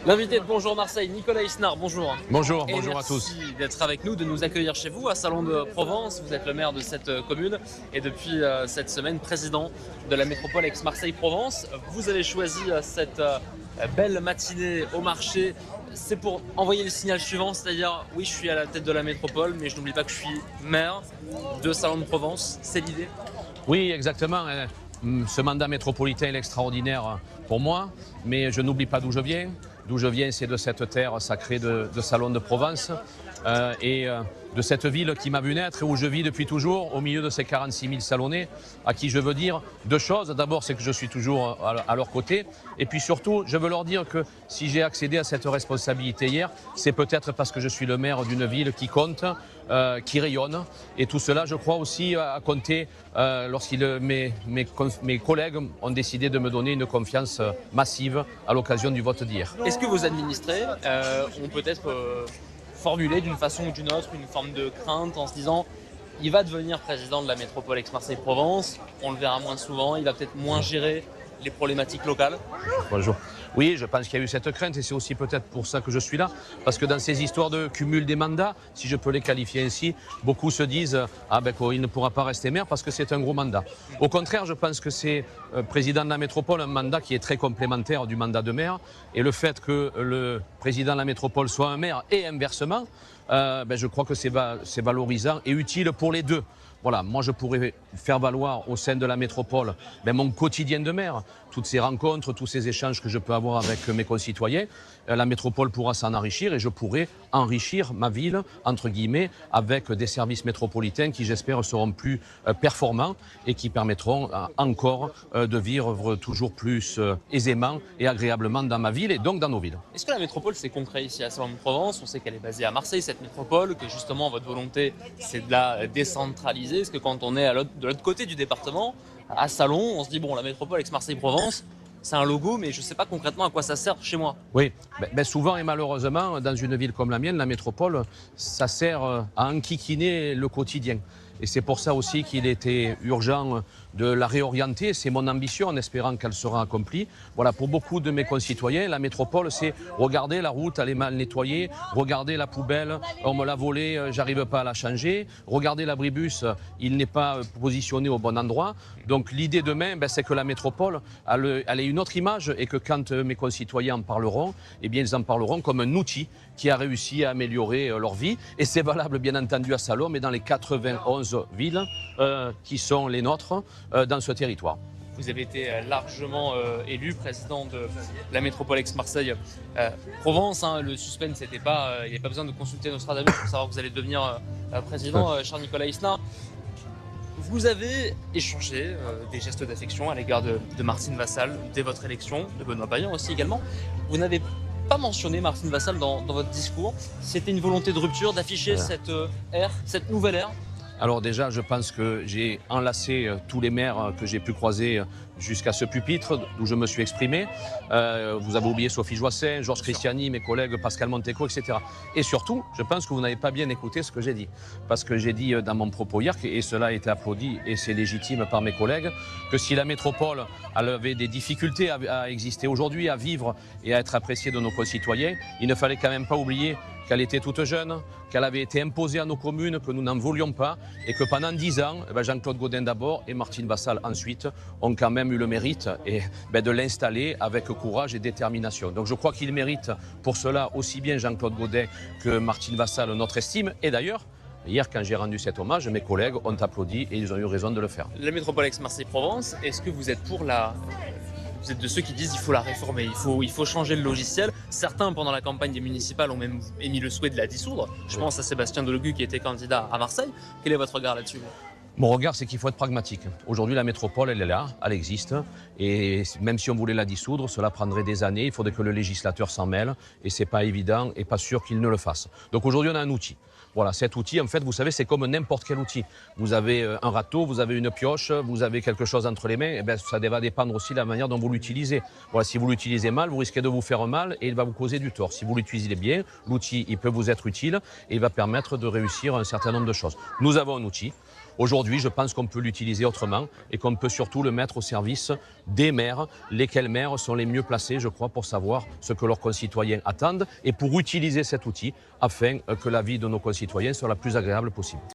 L'invité de Bonjour Marseille, Nicolas Isnard, bonjour. Bonjour, Et bonjour à tous. merci d'être avec nous, de nous accueillir chez vous à Salon de Provence. Vous êtes le maire de cette commune et depuis cette semaine président de la métropole Aix-Marseille-Provence. Vous avez choisi cette belle matinée au marché. C'est pour envoyer le signal suivant, c'est-à-dire oui, je suis à la tête de la métropole, mais je n'oublie pas que je suis maire de Salon de Provence. C'est l'idée? Oui, exactement. Ce mandat métropolitain est extraordinaire pour moi, mais je n'oublie pas d'où je viens. D'où je viens, c'est de cette terre sacrée de Salon de Provence et de cette ville qui m'a vu naître et où je vis depuis toujours, au milieu de ces 46 000 Salonnais, à qui je veux dire deux choses. D'abord, c'est que je suis toujours à leur côté. Et puis surtout, je veux leur dire que si j'ai accédé à cette responsabilité hier, c'est peut-être parce que je suis le maire d'une ville qui compte, qui rayonne. Et tout cela, je crois aussi, a compté lorsque mes collègues ont décidé de me donner une confiance massive à l'occasion du vote d'hier. Est-ce que vos administrés ont peut-être formulé d'une façon ou d'une autre une forme de crainte en se disant il va devenir président de la métropole Aix-Marseille-Provence, on le verra moins souvent, il va peut-être moins gérer les problématiques locales? Bonjour. Oui, je pense qu'il y a eu cette crainte et c'est aussi peut-être pour ça que je suis là. Parce que dans ces histoires de cumul des mandats, si je peux les qualifier ainsi, beaucoup se disent il ne pourra pas rester maire parce que c'est un gros mandat. Au contraire, je pense que c'est président de la métropole, un mandat qui est très complémentaire du mandat de maire. Et le fait que le président de la métropole soit un maire et inversement, je crois que c'est valorisant et utile pour les deux. Voilà, moi je pourrais faire valoir au sein de la métropole mon quotidien de maire, toutes ces rencontres, tous ces échanges que je peux avoir avec mes concitoyens. La métropole pourra s'en enrichir et je pourrai enrichir ma ville, entre guillemets, avec des services métropolitains qui, j'espère, seront plus performants et qui permettront encore de vivre toujours plus aisément et agréablement dans ma ville et donc dans nos villes. Est-ce que la métropole c'est concret ici à Salon de Provence? On sait qu'elle est basée à Marseille, cette métropole, que justement votre volonté c'est de la décentraliser. Est-ce que quand on est de l'autre côté du département, à Salon, on se dit bon, la métropole Aix-Marseille-Provence, c'est un logo, mais je ne sais pas concrètement à quoi ça sert chez moi? Oui, souvent et malheureusement, dans une ville comme la mienne, la métropole, ça sert à enquiquiner le quotidien. Et c'est pour ça aussi qu'il était urgent de la réorienter. C'est mon ambition en espérant qu'elle sera accomplie. Voilà, pour beaucoup de mes concitoyens, la métropole, c'est regarder la route, elle est mal nettoyée, regarder la poubelle, on me l'a volée, j'arrive pas à la changer, regarder l'abribus, il n'est pas positionné au bon endroit. Donc l'idée demain, c'est que la métropole, elle ait une autre image et que quand mes concitoyens en parleront, eh bien, ils en parleront comme un outil qui a réussi à améliorer leur vie. Et c'est valable bien entendu à Salon, mais dans les 91 villes qui sont les nôtres dans ce territoire. Vous avez été largement élu président de la métropole Aix-Marseille-Provence. Le suspense, il n'y a pas besoin de consulter Nostradamus pour savoir que vous allez devenir président, cher Nicolas Isnard. Vous avez échangé des gestes d'affection à l'égard de Martine Vassal dès votre élection, de Benoît Payan aussi également. Vous n'avez pas mentionné Martine Vassal dans votre discours. C'était une volonté de rupture, d'afficher cette nouvelle ère? Alors déjà, je pense que j'ai enlacé tous les maires que j'ai pu croiser jusqu'à ce pupitre d'où je me suis exprimé. Vous avez oublié Sophie Joissin, Georges Christiani, mes collègues Pascal Monteco, etc. Et surtout, je pense que vous n'avez pas bien écouté ce que j'ai dit. Parce que j'ai dit dans mon propos hier, et cela a été applaudi et c'est légitime par mes collègues, que si la métropole avait des difficultés à exister aujourd'hui, à vivre et à être appréciée de nos concitoyens, il ne fallait quand même pas oublier qu'elle était toute jeune, qu'elle avait été imposée à nos communes, que nous n'en voulions pas et que pendant 10 ans, Jean-Claude Gaudin d'abord et Martine Vassal ensuite ont quand même eu le mérite de l'installer avec courage et détermination. Donc je crois qu'il mérite pour cela aussi bien Jean-Claude Gaudin que Martine Vassal notre estime. Et d'ailleurs, hier, quand j'ai rendu cet hommage, mes collègues ont applaudi et ils ont eu raison de le faire. La métropole Aix-Marseille-Provence, est-ce que vous êtes Vous êtes de ceux qui disent qu'il faut la réformer, il faut changer le logiciel. Certains, pendant la campagne des municipales, ont même émis le souhait de la dissoudre. Je pense à Sébastien Delogu qui était candidat à Marseille. Quel est votre regard là-dessus? Mon regard, c'est qu'il faut être pragmatique. Aujourd'hui, la métropole, elle est là, elle existe. Et même si on voulait la dissoudre, cela prendrait des années. Il faudrait que le législateur s'en mêle. Et ce n'est pas évident et pas sûr qu'il ne le fasse. Donc aujourd'hui, on a un outil. Voilà, cet outil, en fait, vous savez, c'est comme n'importe quel outil. Vous avez un râteau, vous avez une pioche, vous avez quelque chose entre les mains. Ça va dépendre aussi de la manière dont vous l'utilisez. Voilà, si vous l'utilisez mal, vous risquez de vous faire mal et il va vous causer du tort. Si vous l'utilisez bien, l'outil, il peut vous être utile et il va permettre de réussir un certain nombre de choses. Nous avons un outil. Aujourd'hui, je pense qu'on peut l'utiliser autrement et qu'on peut surtout le mettre au service des maires, lesquels maires sont les mieux placés, je crois, pour savoir ce que leurs concitoyens attendent et pour utiliser cet outil afin que la vie de nos concitoyens soit la plus agréable possible.